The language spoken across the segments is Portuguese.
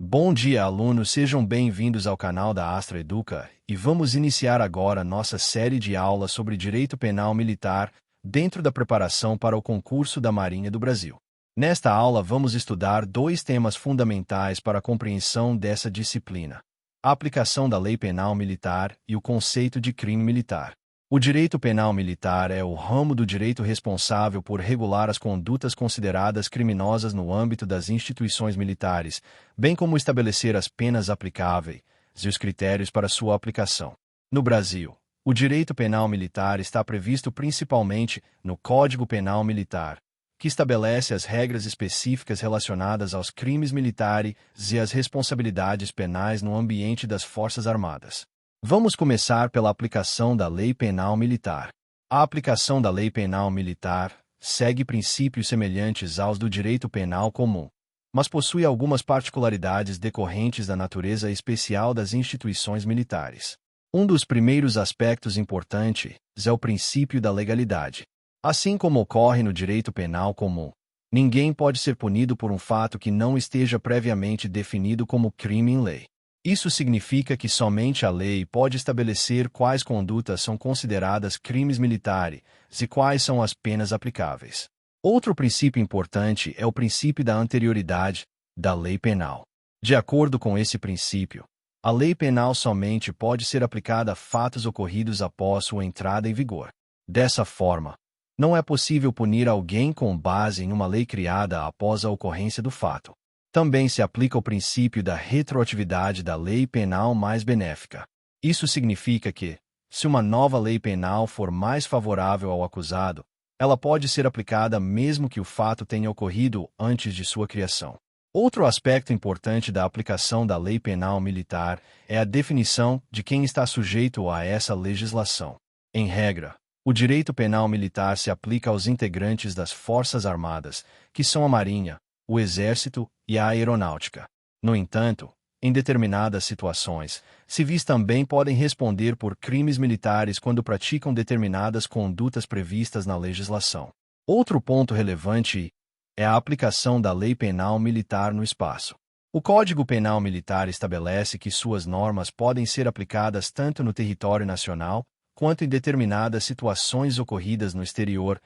Bom dia, alunos, sejam bem-vindos ao canal da Astra Educa e vamos iniciar agora nossa série de aulas sobre direito penal militar dentro da preparação para o concurso da Marinha do Brasil. Nesta aula vamos estudar dois temas fundamentais para a compreensão dessa disciplina: a aplicação da lei penal militar e o conceito de crime militar. O direito penal militar é o ramo do direito responsável por regular as condutas consideradas criminosas no âmbito das instituições militares, bem como estabelecer as penas aplicáveis e os critérios para sua aplicação. No Brasil, o direito penal militar está previsto principalmente no Código Penal Militar, que estabelece as regras específicas relacionadas aos crimes militares e as responsabilidades penais no ambiente das Forças Armadas. Vamos começar pela aplicação da Lei Penal Militar. A aplicação da Lei Penal Militar segue princípios semelhantes aos do direito penal comum, mas possui algumas particularidades decorrentes da natureza especial das instituições militares. Um dos primeiros aspectos importantes é o princípio da legalidade. Assim como ocorre no direito penal comum, ninguém pode ser punido por um fato que não esteja previamente definido como crime em lei. Isso significa que somente a lei pode estabelecer quais condutas são consideradas crimes militares e quais são as penas aplicáveis. Outro princípio importante é o princípio da anterioridade da lei penal. De acordo com esse princípio, a lei penal somente pode ser aplicada a fatos ocorridos após sua entrada em vigor. Dessa forma, não é possível punir alguém com base em uma lei criada após a ocorrência do fato. Também se aplica o princípio da retroatividade da lei penal mais benéfica. Isso significa que, se uma nova lei penal for mais favorável ao acusado, ela pode ser aplicada mesmo que o fato tenha ocorrido antes de sua criação. Outro aspecto importante da aplicação da lei penal militar é a definição de quem está sujeito a essa legislação. Em regra, o direito penal militar se aplica aos integrantes das Forças Armadas, que são a Marinha, o Exército e a Aeronáutica. No entanto, em determinadas situações, civis também podem responder por crimes militares quando praticam determinadas condutas previstas na legislação. Outro ponto relevante é a aplicação da lei penal militar no espaço. O Código Penal Militar estabelece que suas normas podem ser aplicadas tanto no território nacional quanto em determinadas situações ocorridas no exterior,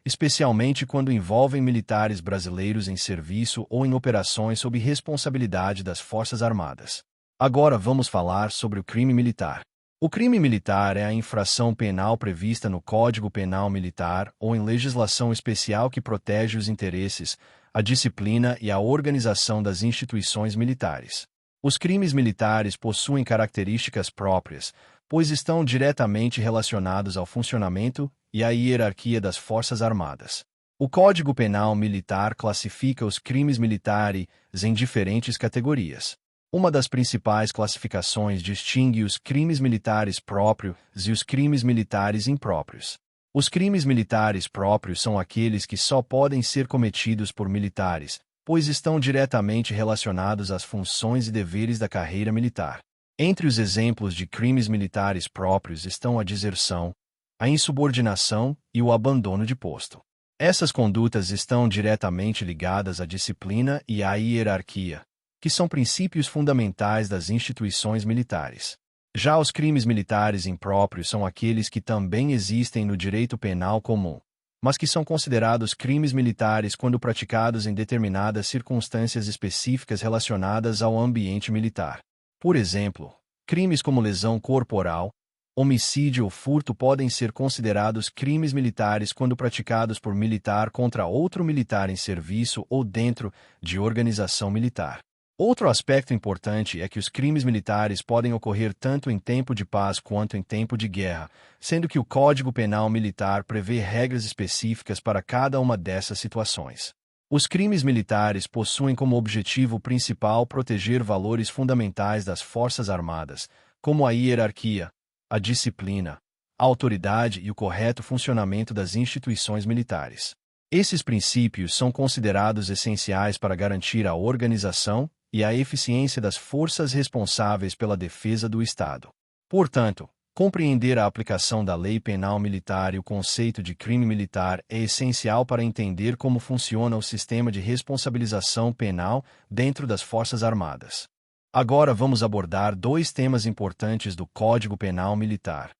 especialmente quando envolvem militares brasileiros em serviço ou em operações sob responsabilidade das Forças Armadas. Agora vamos falar sobre o crime militar. O crime militar é a infração penal prevista no Código Penal Militar ou em legislação especial que protege os interesses, a disciplina e a organização das instituições militares. Os crimes militares possuem características próprias, pois estão diretamente relacionados ao funcionamento e à hierarquia das Forças Armadas. O Código Penal Militar classifica os crimes militares em diferentes categorias. Uma das principais classificações distingue os crimes militares próprios e os crimes militares impróprios. Os crimes militares próprios são aqueles que só podem ser cometidos por militares, pois estão diretamente relacionados às funções e deveres da carreira militar. Entre os exemplos de crimes militares próprios estão a deserção, a insubordinação e o abandono de posto. Essas condutas estão diretamente ligadas à disciplina e à hierarquia, que são princípios fundamentais das instituições militares. Já os crimes militares impróprios são aqueles que também existem no direito penal comum, mas que são considerados crimes militares quando praticados em determinadas circunstâncias específicas relacionadas ao ambiente militar. Por exemplo, crimes como lesão corporal, homicídio ou furto podem ser considerados crimes militares quando praticados por militar contra outro militar em serviço ou dentro de organização militar. Outro aspecto importante é que os crimes militares podem ocorrer tanto em tempo de paz quanto em tempo de guerra, sendo que o Código Penal Militar prevê regras específicas para cada uma dessas situações. Os crimes militares possuem como objetivo principal proteger valores fundamentais das Forças Armadas, como a hierarquia, a disciplina, a autoridade e o correto funcionamento das instituições militares. Esses princípios são considerados essenciais para garantir a organização e a eficiência das forças responsáveis pela defesa do Estado. Portanto, Compreender a aplicação da lei penal militar e o conceito de crime militar é essencial para entender como funciona o sistema de responsabilização penal dentro das Forças Armadas. Agora vamos abordar dois temas importantes do Código Penal Militar: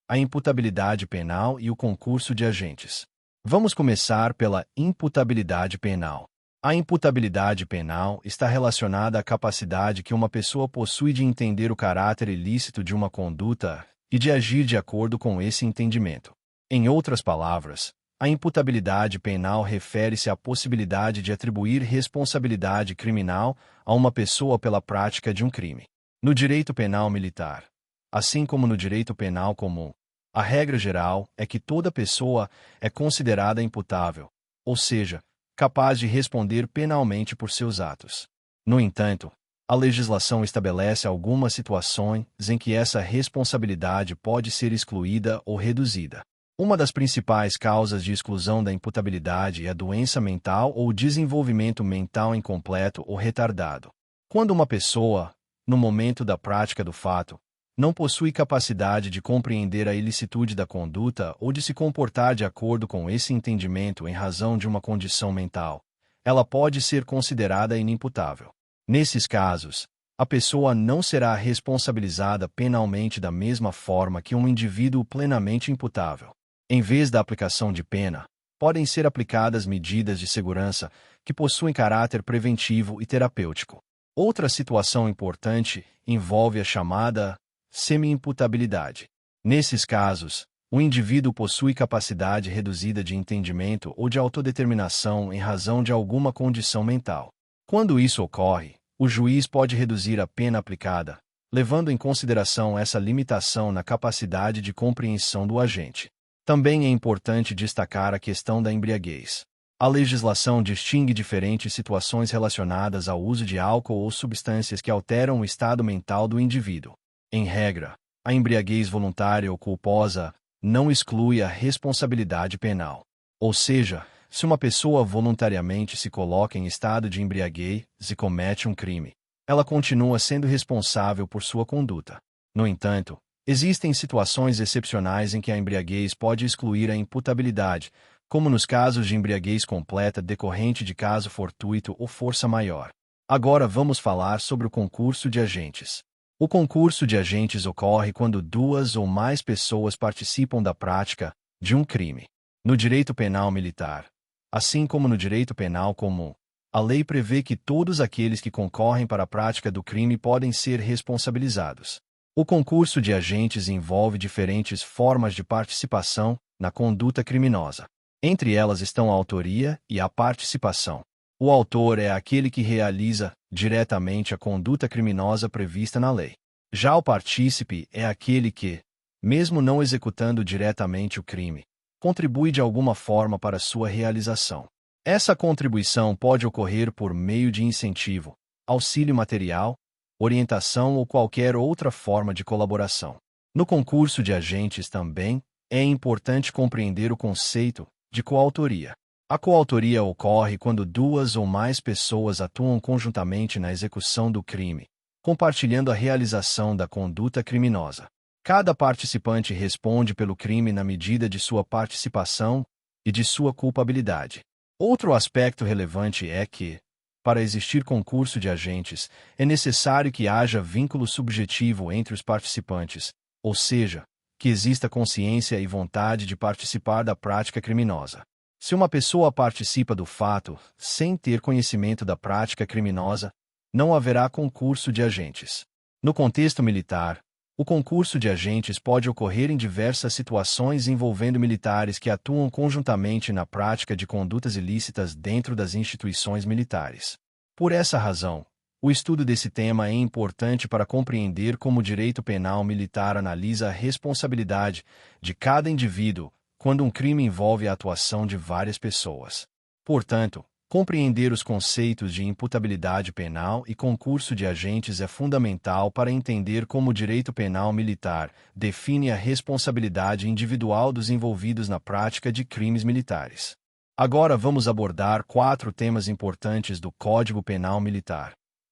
a imputabilidade penal e o concurso de agentes. Vamos começar pela imputabilidade penal. A imputabilidade penal está relacionada à capacidade que uma pessoa possui de entender o caráter ilícito de uma conduta e de agir de acordo com esse entendimento. Em outras palavras, a imputabilidade penal refere-se à possibilidade de atribuir responsabilidade criminal a uma pessoa pela prática de um crime. No direito penal militar, assim como no direito penal comum, a regra geral é que toda pessoa é considerada imputável, ou seja, capaz de responder penalmente por seus atos. No entanto, a legislação estabelece algumas situações em que essa responsabilidade pode ser excluída ou reduzida. Uma das principais causas de exclusão da imputabilidade é a doença mental ou o desenvolvimento mental incompleto ou retardado. Quando uma pessoa, no momento da prática do fato, não possui capacidade de compreender a ilicitude da conduta ou de se comportar de acordo com esse entendimento em razão de uma condição mental, ela pode ser considerada inimputável. Nesses casos, a pessoa não será responsabilizada penalmente da mesma forma que um indivíduo plenamente imputável. Em vez da aplicação de pena, podem ser aplicadas medidas de segurança que possuem caráter preventivo e terapêutico. Outra situação importante envolve a chamada semi-imputabilidade. Nesses casos, o indivíduo possui capacidade reduzida de entendimento ou de autodeterminação em razão de alguma condição mental. Quando isso ocorre, o juiz pode reduzir a pena aplicada, levando em consideração essa limitação na capacidade de compreensão do agente. Também é importante destacar a questão da embriaguez. A legislação distingue diferentes situações relacionadas ao uso de álcool ou substâncias que alteram o estado mental do indivíduo. Em regra, a embriaguez voluntária ou culposa não exclui a responsabilidade penal. Ou seja, se uma pessoa voluntariamente se coloca em estado de embriaguez e comete um crime, ela continua sendo responsável por sua conduta. No entanto, existem situações excepcionais em que a embriaguez pode excluir a imputabilidade, como nos casos de embriaguez completa decorrente de caso fortuito ou força maior. Agora vamos falar sobre o concurso de agentes. O concurso de agentes ocorre quando duas ou mais pessoas participam da prática de um crime. No direito penal militar, assim como no direito penal comum, a lei prevê que todos aqueles que concorrem para a prática do crime podem ser responsabilizados. O concurso de agentes envolve diferentes formas de participação na conduta criminosa. Entre elas estão a autoria e a participação. O autor é aquele que realiza diretamente a conduta criminosa prevista na lei. Já o partícipe é aquele que, mesmo não executando diretamente o crime, contribui de alguma forma para sua realização. Essa contribuição pode ocorrer por meio de incentivo, auxílio material, orientação ou qualquer outra forma de colaboração. No concurso de agentes também é importante compreender o conceito de coautoria. A coautoria ocorre quando duas ou mais pessoas atuam conjuntamente na execução do crime, compartilhando a realização da conduta criminosa. Cada participante responde pelo crime na medida de sua participação e de sua culpabilidade. Outro aspecto relevante é que, para existir concurso de agentes, é necessário que haja vínculo subjetivo entre os participantes, ou seja, que exista consciência e vontade de participar da prática criminosa. Se uma pessoa participa do fato sem ter conhecimento da prática criminosa, não haverá concurso de agentes. No contexto militar, o concurso de agentes pode ocorrer em diversas situações envolvendo militares que atuam conjuntamente na prática de condutas ilícitas dentro das instituições militares. Por essa razão, o estudo desse tema é importante para compreender como o direito penal militar analisa a responsabilidade de cada indivíduo quando um crime envolve a atuação de várias pessoas. Portanto, compreender os conceitos de imputabilidade penal e concurso de agentes é fundamental para entender como o direito penal militar define a responsabilidade individual dos envolvidos na prática de crimes militares. Agora vamos abordar 4 temas importantes do Código Penal Militar: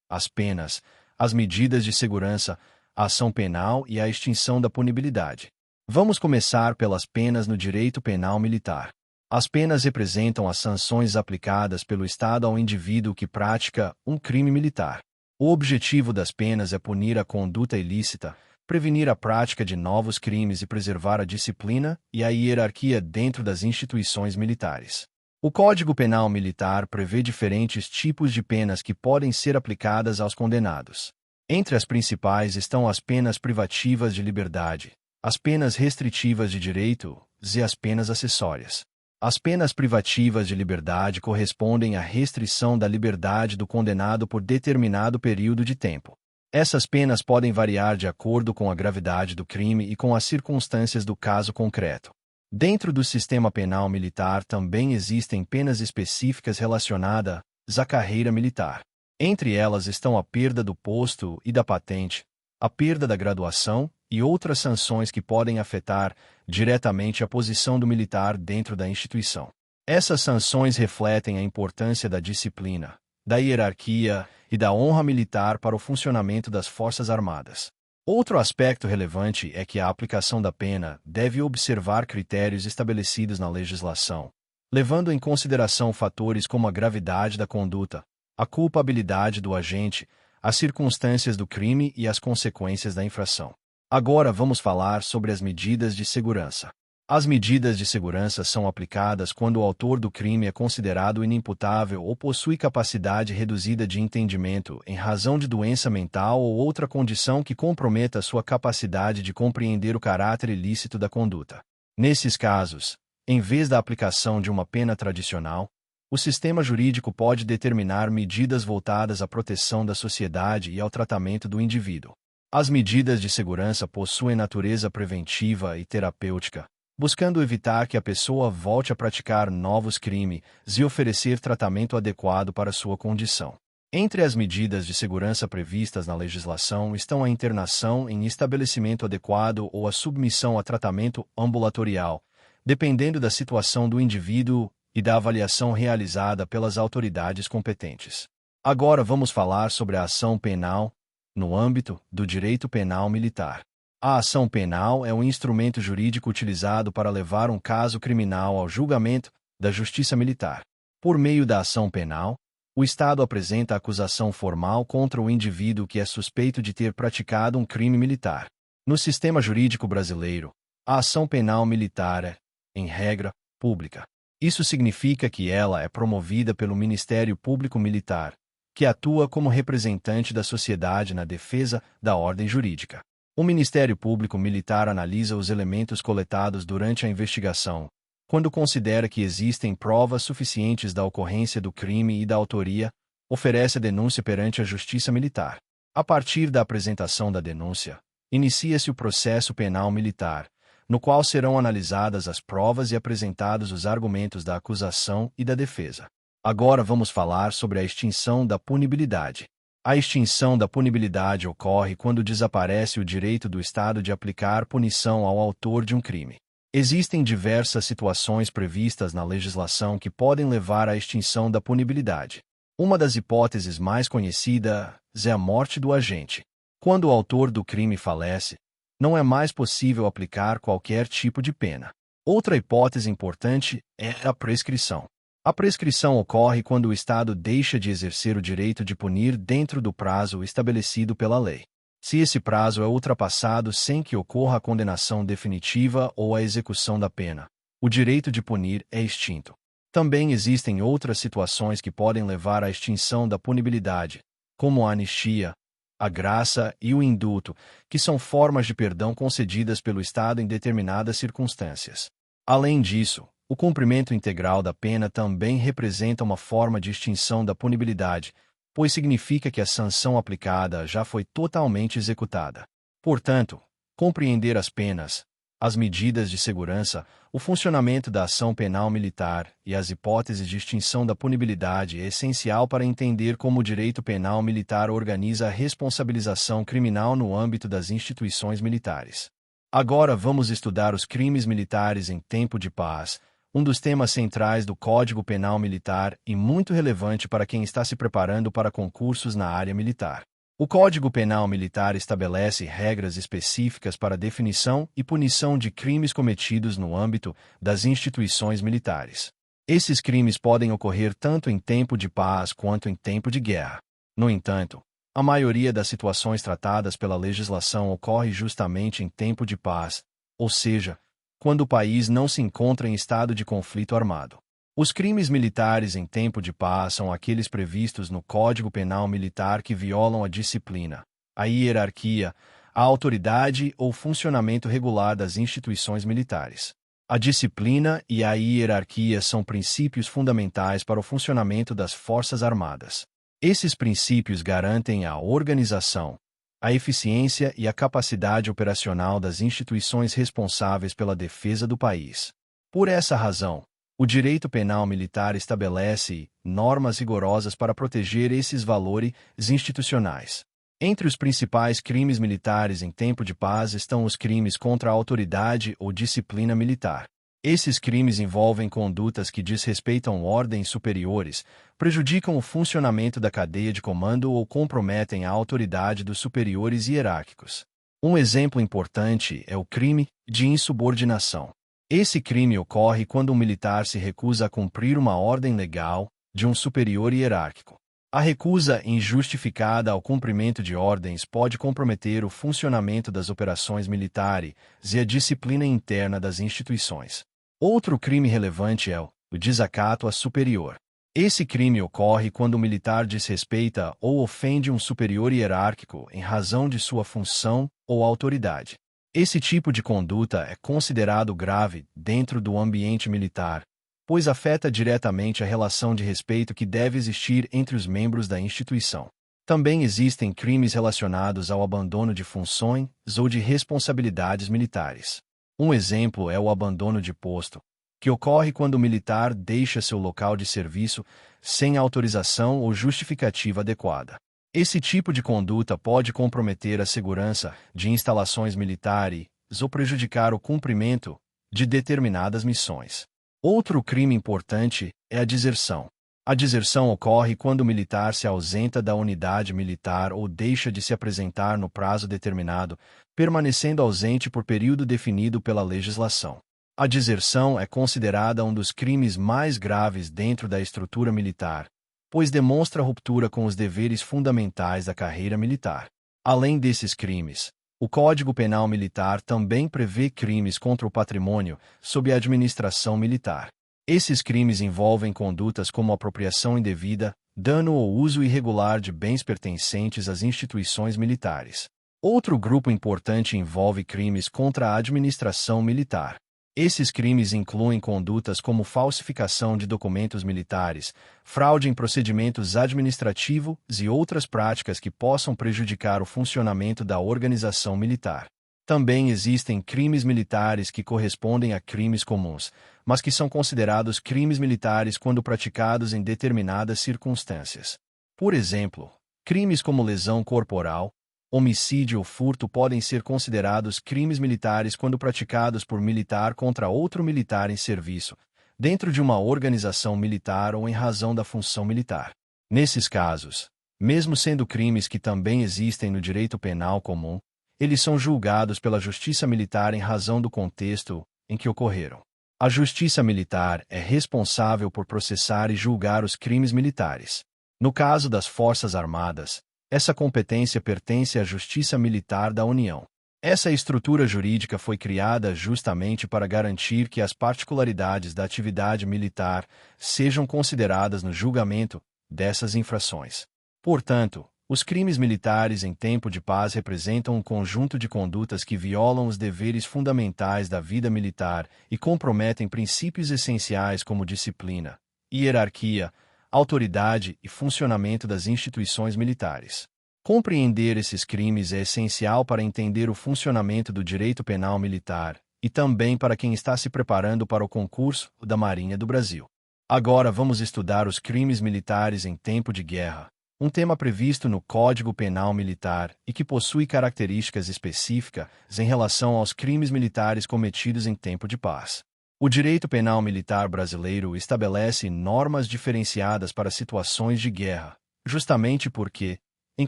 as penas, as medidas de segurança, a ação penal e a extinção da punibilidade. Vamos começar pelas penas no direito penal militar. As penas representam as sanções aplicadas pelo Estado ao indivíduo que pratica um crime militar. O objetivo das penas é punir a conduta ilícita, prevenir a prática de novos crimes e preservar a disciplina e a hierarquia dentro das instituições militares. O Código Penal Militar prevê diferentes tipos de penas que podem ser aplicadas aos condenados. Entre as principais estão as penas privativas de liberdade, as penas restritivas de direito e as penas acessórias. As penas privativas de liberdade correspondem à restrição da liberdade do condenado por determinado período de tempo. Essas penas podem variar de acordo com a gravidade do crime e com as circunstâncias do caso concreto. Dentro do sistema penal militar também existem penas específicas relacionadas à carreira militar. Entre elas estão a perda do posto e da patente, a perda da graduação e outras sanções que podem afetar diretamente a posição do militar dentro da instituição. Essas sanções refletem a importância da disciplina, da hierarquia e da honra militar para o funcionamento das Forças Armadas. Outro aspecto relevante é que a aplicação da pena deve observar critérios estabelecidos na legislação, levando em consideração fatores como a gravidade da conduta, a culpabilidade do agente, as circunstâncias do crime e as consequências da infração. Agora vamos falar sobre as medidas de segurança. As medidas de segurança são aplicadas quando o autor do crime é considerado inimputável ou possui capacidade reduzida de entendimento em razão de doença mental ou outra condição que comprometa sua capacidade de compreender o caráter ilícito da conduta. Nesses casos, em vez da aplicação de uma pena tradicional, o sistema jurídico pode determinar medidas voltadas à proteção da sociedade e ao tratamento do indivíduo. As medidas de segurança possuem natureza preventiva e terapêutica, buscando evitar que a pessoa volte a praticar novos crimes e oferecer tratamento adequado para sua condição. Entre as medidas de segurança previstas na legislação estão a internação em estabelecimento adequado ou a submissão a tratamento ambulatorial, dependendo da situação do indivíduo e da avaliação realizada pelas autoridades competentes. Agora vamos falar sobre a ação penal no âmbito do direito penal militar. A ação penal é um instrumento jurídico utilizado para levar um caso criminal ao julgamento da Justiça Militar. Por meio da ação penal, o Estado apresenta acusação formal contra o indivíduo que é suspeito de ter praticado um crime militar. No sistema jurídico brasileiro, a ação penal militar é, em regra, pública. Isso significa que ela é promovida pelo Ministério Público Militar, que atua como representante da sociedade na defesa da ordem jurídica. O Ministério Público Militar analisa os elementos coletados durante a investigação, quando considera que existem provas suficientes da ocorrência do crime e da autoria, oferece a denúncia perante a Justiça Militar. A partir da apresentação da denúncia, inicia-se o processo penal militar, no qual serão analisadas as provas e apresentados os argumentos da acusação e da defesa. Agora vamos falar sobre a extinção da punibilidade. A extinção da punibilidade ocorre quando desaparece o direito do Estado de aplicar punição ao autor de um crime. Existem diversas situações previstas na legislação que podem levar à extinção da punibilidade. Uma das hipóteses mais conhecidas é a morte do agente. Quando o autor do crime falece, não é mais possível aplicar qualquer tipo de pena. Outra hipótese importante é a prescrição. A prescrição ocorre quando o Estado deixa de exercer o direito de punir dentro do prazo estabelecido pela lei. Se esse prazo é ultrapassado sem que ocorra a condenação definitiva ou a execução da pena, o direito de punir é extinto. Também existem outras situações que podem levar à extinção da punibilidade, como a anistia, a graça e o indulto, que são formas de perdão concedidas pelo Estado em determinadas circunstâncias. Além disso, o cumprimento integral da pena também representa uma forma de extinção da punibilidade, pois significa que a sanção aplicada já foi totalmente executada. Portanto, compreender as penas, as medidas de segurança, o funcionamento da ação penal militar e as hipóteses de extinção da punibilidade é essencial para entender como o direito penal militar organiza a responsabilização criminal no âmbito das instituições militares. Agora vamos estudar os crimes militares em tempo de paz, um dos temas centrais do Código Penal Militar e muito relevante para quem está se preparando para concursos na área militar. O Código Penal Militar estabelece regras específicas para a definição e punição de crimes cometidos no âmbito das instituições militares. Esses crimes podem ocorrer tanto em tempo de paz quanto em tempo de guerra. No entanto, a maioria das situações tratadas pela legislação ocorre justamente em tempo de paz, ou seja, quando o país não se encontra em estado de conflito armado. Os crimes militares em tempo de paz são aqueles previstos no Código Penal Militar que violam a disciplina, a hierarquia, a autoridade ou funcionamento regular das instituições militares. A disciplina e a hierarquia são princípios fundamentais para o funcionamento das Forças Armadas. Esses princípios garantem a organização, a eficiência e a capacidade operacional das instituições responsáveis pela defesa do país. Por essa razão, o direito penal militar estabelece normas rigorosas para proteger esses valores institucionais. Entre os principais crimes militares em tempo de paz estão os crimes contra a autoridade ou disciplina militar. Esses crimes envolvem condutas que desrespeitam ordens superiores, prejudicam o funcionamento da cadeia de comando ou comprometem a autoridade dos superiores hierárquicos. Um exemplo importante é o crime de insubordinação. Esse crime ocorre quando um militar se recusa a cumprir uma ordem legal de um superior hierárquico. A recusa injustificada ao cumprimento de ordens pode comprometer o funcionamento das operações militares e a disciplina interna das instituições. Outro crime relevante é o desacato a superior. Esse crime ocorre quando o militar desrespeita ou ofende um superior hierárquico em razão de sua função ou autoridade. Esse tipo de conduta é considerado grave dentro do ambiente militar, pois afeta diretamente a relação de respeito que deve existir entre os membros da instituição. Também existem crimes relacionados ao abandono de funções ou de responsabilidades militares. Um exemplo é o abandono de posto, que ocorre quando o militar deixa seu local de serviço sem autorização ou justificativa adequada. Esse tipo de conduta pode comprometer a segurança de instalações militares ou prejudicar o cumprimento de determinadas missões. Outro crime importante é a deserção. A deserção ocorre quando o militar se ausenta da unidade militar ou deixa de se apresentar no prazo determinado, permanecendo ausente por período definido pela legislação. A deserção é considerada um dos crimes mais graves dentro da estrutura militar, pois demonstra ruptura com os deveres fundamentais da carreira militar. Além desses crimes, o Código Penal Militar também prevê crimes contra o patrimônio sob a administração militar. Esses crimes envolvem condutas como apropriação indevida, dano ou uso irregular de bens pertencentes às instituições militares. Outro grupo importante envolve crimes contra a administração militar. Esses crimes incluem condutas como falsificação de documentos militares, fraude em procedimentos administrativos e outras práticas que possam prejudicar o funcionamento da organização militar. Também existem crimes militares que correspondem a crimes comuns, mas que são considerados crimes militares quando praticados em determinadas circunstâncias. Por exemplo, crimes como lesão corporal, homicídio ou furto podem ser considerados crimes militares quando praticados por militar contra outro militar em serviço, dentro de uma organização militar ou em razão da função militar. Nesses casos, mesmo sendo crimes que também existem no direito penal comum, eles são julgados pela justiça militar em razão do contexto em que ocorreram. A justiça militar é responsável por processar e julgar os crimes militares. No caso das Forças Armadas, essa competência pertence à Justiça Militar da União. Essa estrutura jurídica foi criada justamente para garantir que as particularidades da atividade militar sejam consideradas no julgamento dessas infrações. Portanto, os crimes militares em tempo de paz representam um conjunto de condutas que violam os deveres fundamentais da vida militar e comprometem princípios essenciais como disciplina, hierarquia, autoridade e funcionamento das instituições militares. Compreender esses crimes é essencial para entender o funcionamento do direito penal militar e também para quem está se preparando para o concurso da Marinha do Brasil. Agora vamos estudar os crimes militares em tempo de guerra, um tema previsto no Código Penal Militar e que possui características específicas em relação aos crimes militares cometidos em tempo de paz. O direito penal militar brasileiro estabelece normas diferenciadas para situações de guerra, justamente porque, Em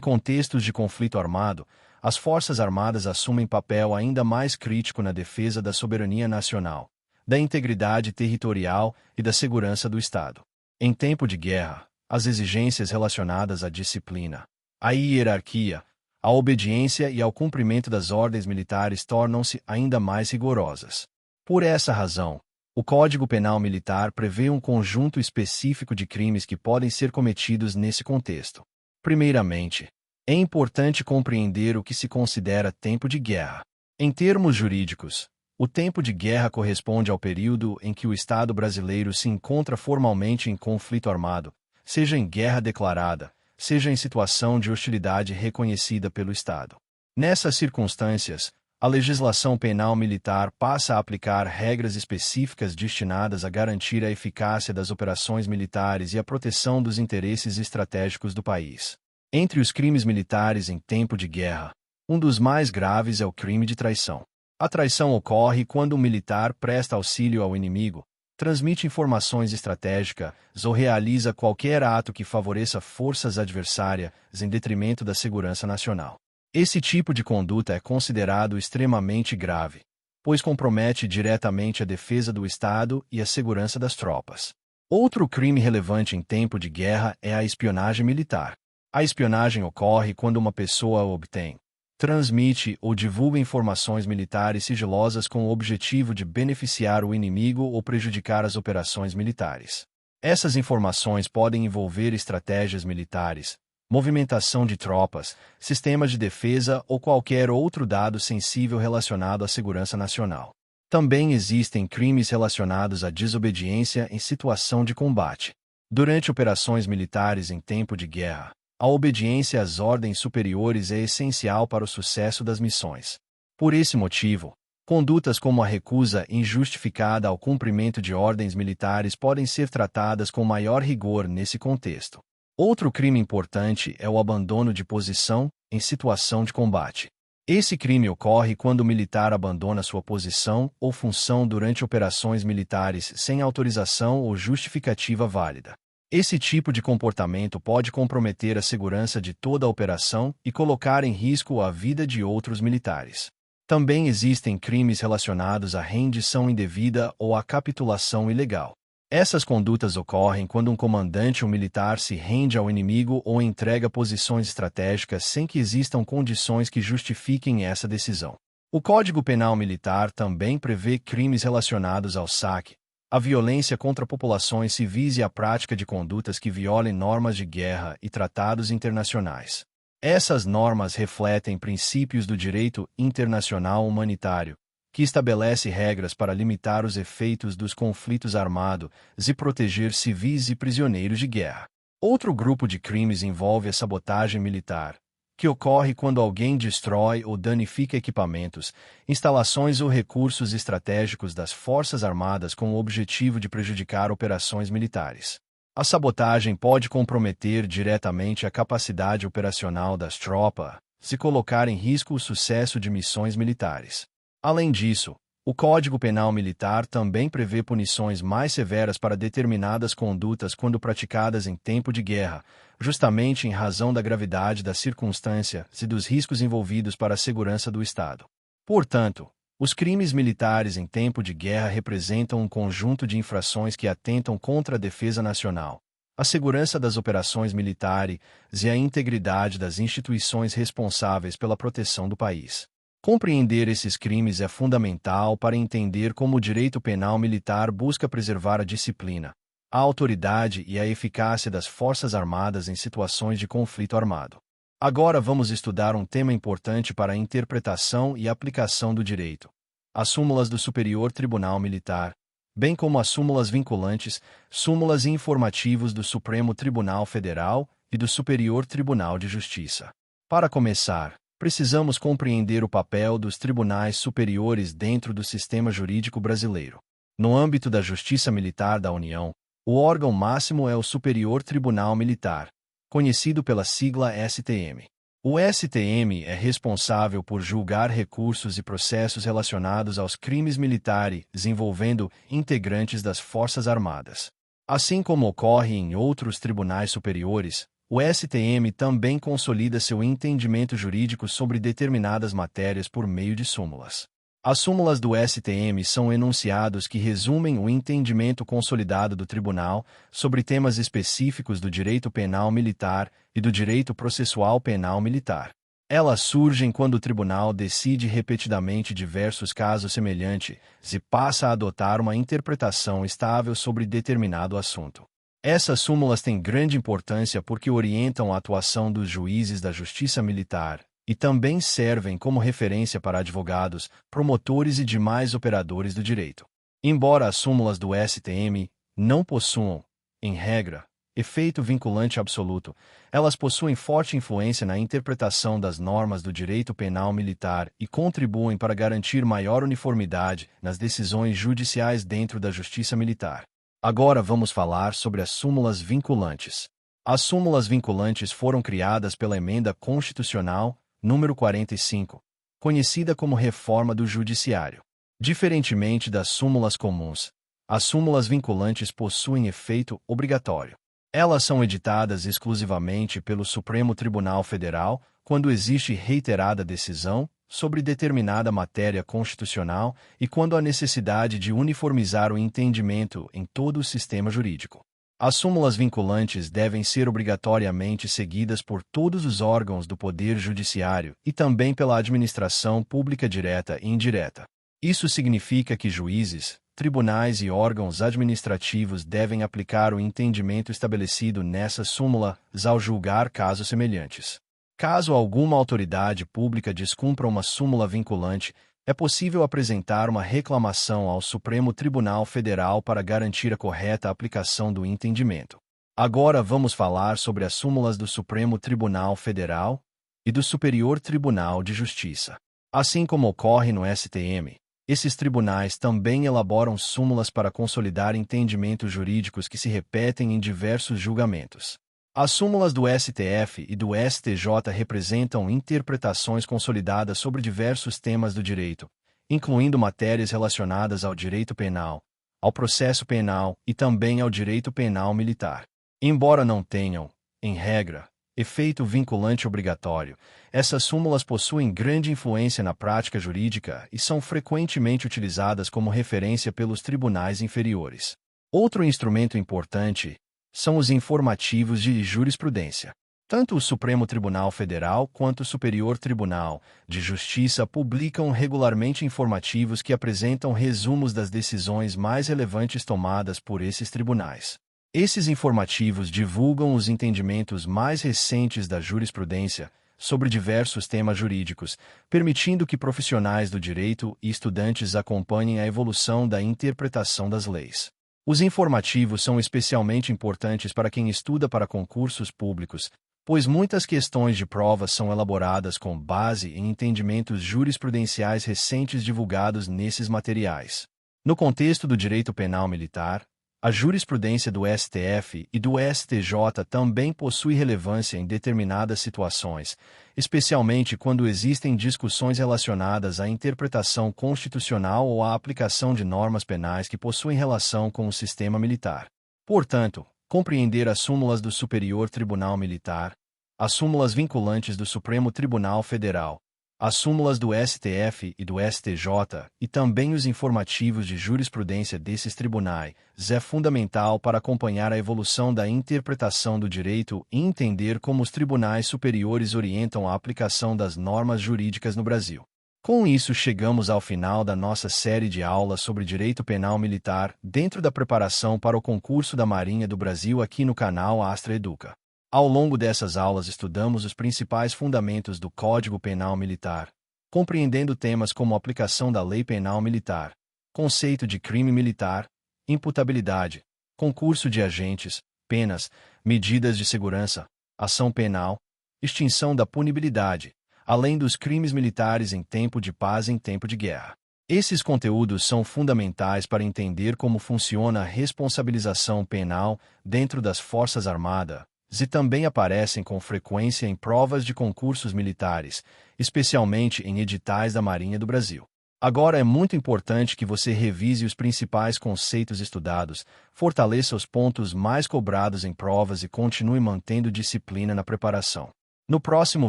contextos de conflito armado, as Forças Armadas assumem papel ainda mais crítico na defesa da soberania nacional, da integridade territorial e da segurança do Estado. Em tempo de guerra, as exigências relacionadas à disciplina, à hierarquia, à obediência e ao cumprimento das ordens militares tornam-se ainda mais rigorosas. Por essa razão, o Código Penal Militar prevê um conjunto específico de crimes que podem ser cometidos nesse contexto. Primeiramente, é importante compreender o que se considera tempo de guerra. Em termos jurídicos, o tempo de guerra corresponde ao período em que o Estado brasileiro se encontra formalmente em conflito armado, seja em guerra declarada, seja em situação de hostilidade reconhecida pelo Estado. Nessas circunstâncias, a legislação penal militar passa a aplicar regras específicas destinadas a garantir a eficácia das operações militares e a proteção dos interesses estratégicos do país. Entre os crimes militares em tempo de guerra, um dos mais graves é o crime de traição. A traição ocorre quando um militar presta auxílio ao inimigo, transmite informações estratégicas ou realiza qualquer ato que favoreça forças adversárias em detrimento da segurança nacional. Esse tipo de conduta é considerado extremamente grave, pois compromete diretamente a defesa do Estado e a segurança das tropas. Outro crime relevante em tempo de guerra é a espionagem militar. A espionagem ocorre quando uma pessoa obtém, transmite ou divulga informações militares sigilosas com o objetivo de beneficiar o inimigo ou prejudicar as operações militares. Essas informações podem envolver estratégias militares, movimentação de tropas, sistemas de defesa ou qualquer outro dado sensível relacionado à segurança nacional. Também existem crimes relacionados à desobediência em situação de combate. Durante operações militares em tempo de guerra, a obediência às ordens superiores é essencial para o sucesso das missões. Por esse motivo, condutas como a recusa injustificada ao cumprimento de ordens militares podem ser tratadas com maior rigor nesse contexto. Outro crime importante é o abandono de posição em situação de combate. Esse crime ocorre quando o militar abandona sua posição ou função durante operações militares sem autorização ou justificativa válida. Esse tipo de comportamento pode comprometer a segurança de toda a operação e colocar em risco a vida de outros militares. Também existem crimes relacionados à rendição indevida ou à capitulação ilegal. Essas condutas ocorrem quando um comandante ou militar se rende ao inimigo ou entrega posições estratégicas sem que existam condições que justifiquem essa decisão. O Código Penal Militar também prevê crimes relacionados ao saque, à violência contra populações civis e à prática de condutas que violem normas de guerra e tratados internacionais. Essas normas refletem princípios do direito internacional humanitário, que estabelece regras para limitar os efeitos dos conflitos armados e proteger civis e prisioneiros de guerra. Outro grupo de crimes envolve a sabotagem militar, que ocorre quando alguém destrói ou danifica equipamentos, instalações ou recursos estratégicos das Forças Armadas com o objetivo de prejudicar operações militares. A sabotagem pode comprometer diretamente a capacidade operacional das tropas, se colocar em risco o sucesso de missões militares. Além disso, o Código Penal Militar também prevê punições mais severas para determinadas condutas quando praticadas em tempo de guerra, justamente em razão da gravidade da circunstância e dos riscos envolvidos para a segurança do Estado. Portanto, os crimes militares em tempo de guerra representam um conjunto de infrações que atentam contra a defesa nacional, a segurança das operações militares e a integridade das instituições responsáveis pela proteção do país. Compreender esses crimes é fundamental para entender como o direito penal militar busca preservar a disciplina, a autoridade e a eficácia das Forças Armadas em situações de conflito armado. Agora vamos estudar um tema importante para a interpretação e aplicação do direito: as súmulas do Superior Tribunal Militar, bem como as súmulas vinculantes, súmulas e informativos do Supremo Tribunal Federal e do Superior Tribunal de Justiça. Para começar, precisamos compreender o papel dos tribunais superiores dentro do sistema jurídico brasileiro. No âmbito da Justiça Militar da União, o órgão máximo é o Superior Tribunal Militar, conhecido pela sigla STM. O STM é responsável por julgar recursos e processos relacionados aos crimes militares envolvendo integrantes das Forças Armadas. Assim como ocorre em outros tribunais superiores, O STM também consolida seu entendimento jurídico sobre determinadas matérias por meio de súmulas. As súmulas do STM são enunciados que resumem o entendimento consolidado do tribunal sobre temas específicos do direito penal militar e do direito processual penal militar. Elas surgem quando o tribunal decide repetidamente diversos casos semelhantes e passa a adotar uma interpretação estável sobre determinado assunto. Essas súmulas têm grande importância porque orientam a atuação dos juízes da Justiça Militar e também servem como referência para advogados, promotores e demais operadores do direito. Embora as súmulas do STM não possuam, em regra, efeito vinculante absoluto, elas possuem forte influência na interpretação das normas do direito penal militar e contribuem para garantir maior uniformidade nas decisões judiciais dentro da Justiça Militar. Agora vamos falar sobre as súmulas vinculantes. As súmulas vinculantes foram criadas pela Emenda Constitucional número 45, conhecida como Reforma do Judiciário. Diferentemente das súmulas comuns, as súmulas vinculantes possuem efeito obrigatório. Elas são editadas exclusivamente pelo Supremo Tribunal Federal quando existe reiterada decisão sobre determinada matéria constitucional e quando há necessidade de uniformizar o entendimento em todo o sistema jurídico. As súmulas vinculantes devem ser obrigatoriamente seguidas por todos os órgãos do Poder Judiciário e também pela administração pública direta e indireta. Isso significa que juízes, tribunais e órgãos administrativos devem aplicar o entendimento estabelecido nessa súmula ao julgar casos semelhantes. Caso alguma autoridade pública descumpra uma súmula vinculante, é possível apresentar uma reclamação ao Supremo Tribunal Federal para garantir a correta aplicação do entendimento. Agora vamos falar sobre as súmulas do Supremo Tribunal Federal e do Superior Tribunal de Justiça. Assim como ocorre no STM, esses tribunais também elaboram súmulas para consolidar entendimentos jurídicos que se repetem em diversos julgamentos. As súmulas do STF e do STJ representam interpretações consolidadas sobre diversos temas do direito, incluindo matérias relacionadas ao direito penal, ao processo penal e também ao direito penal militar. Embora não tenham, em regra, efeito vinculante obrigatório, essas súmulas possuem grande influência na prática jurídica e são frequentemente utilizadas como referência pelos tribunais inferiores. Outro instrumento importante são os informativos de jurisprudência. Tanto o Supremo Tribunal Federal quanto o Superior Tribunal de Justiça publicam regularmente informativos que apresentam resumos das decisões mais relevantes tomadas por esses tribunais. Esses informativos divulgam os entendimentos mais recentes da jurisprudência sobre diversos temas jurídicos, permitindo que profissionais do direito e estudantes acompanhem a evolução da interpretação das leis. Os informativos são especialmente importantes para quem estuda para concursos públicos, pois muitas questões de prova são elaboradas com base em entendimentos jurisprudenciais recentes divulgados nesses materiais. No contexto do direito penal militar, a jurisprudência do STF e do STJ também possui relevância em determinadas situações, especialmente quando existem discussões relacionadas à interpretação constitucional ou à aplicação de normas penais que possuem relação com o sistema militar. Portanto, compreender as súmulas do Superior Tribunal Militar, as súmulas vinculantes do Supremo Tribunal Federal, as súmulas do STF e do STJ e também os informativos de jurisprudência desses tribunais é fundamental para acompanhar a evolução da interpretação do direito e entender como os tribunais superiores orientam a aplicação das normas jurídicas no Brasil. Com isso, chegamos ao final da nossa série de aulas sobre direito penal militar dentro da preparação para o concurso da Marinha do Brasil aqui no canal Astra Educa. Ao longo dessas aulas estudamos os principais fundamentos do Código Penal Militar, compreendendo temas como aplicação da Lei Penal Militar, conceito de crime militar, imputabilidade, concurso de agentes, penas, medidas de segurança, ação penal, extinção da punibilidade, além dos crimes militares em tempo de paz e em tempo de guerra. Esses conteúdos são fundamentais para entender como funciona a responsabilização penal dentro das Forças Armadas, e também aparecem com frequência em provas de concursos militares, especialmente em editais da Marinha do Brasil. Agora é muito importante que você revise os principais conceitos estudados, fortaleça os pontos mais cobrados em provas e continue mantendo disciplina na preparação. No próximo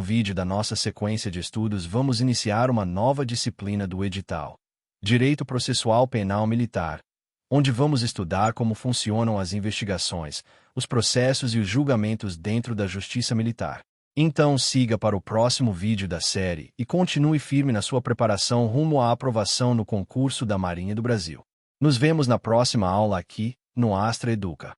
vídeo da nossa sequência de estudos, vamos iniciar uma nova disciplina do edital: Direito Processual Penal Militar, onde vamos estudar como funcionam as investigações, os processos e os julgamentos dentro da Justiça Militar. Então siga para o próximo vídeo da série e continue firme na sua preparação rumo à aprovação no concurso da Marinha do Brasil. Nos vemos na próxima aula aqui, no Astra Educa.